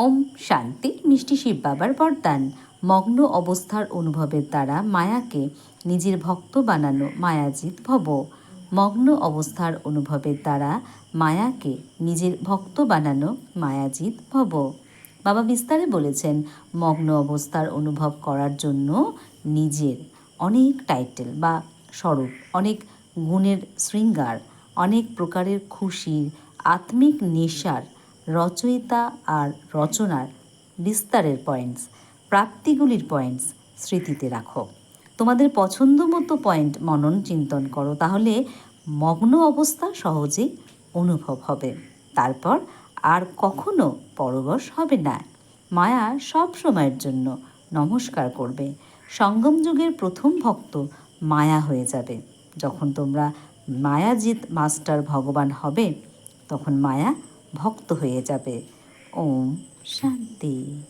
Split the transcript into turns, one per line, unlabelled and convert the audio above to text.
ওম শান্তি। মিষ্টি শিব বাবার বরদান। মগ্ন অবস্থার অনুভবের দ্বারা মায়াকে নিজের ভক্ত বানানো মায়াজিৎ ভব। মগ্ন অবস্থার অনুভবের দ্বারা মায়াকে নিজের ভক্ত বানানো মায়াজিৎ ভব। বাবা বিস্তারে বলেছেন, মগ্ন অবস্থার অনুভব করার জন্য নিজের অনেক টাইটেল বা স্বরূপ, অনেক গুণের শৃঙ্গার, অনেক প্রকারের খুশির, আত্মিক নেশার, রচয়িতা আর রচনার বিস্তারের পয়েন্টস, প্রাপ্তিগুলির পয়েন্টস স্মৃতিতে রাখো। তোমাদের পছন্দ মতো পয়েন্ট মনন চিন্তন করো, তাহলে মগ্ন অবস্থা সহজেই অনুভব হবে। তারপর আর কখনো পরবশ হবে না। মায়া সব সময়ের জন্য নমস্কার করবে। সঙ্গম যুগের প্রথম ভক্ত মায়া হয়ে যাবে। যখন তোমরা মায়াজিৎ মাস্টার ভগবান হবে, তখন মায়া ভক্ত হয়ে যাবে। ওম শান্তি।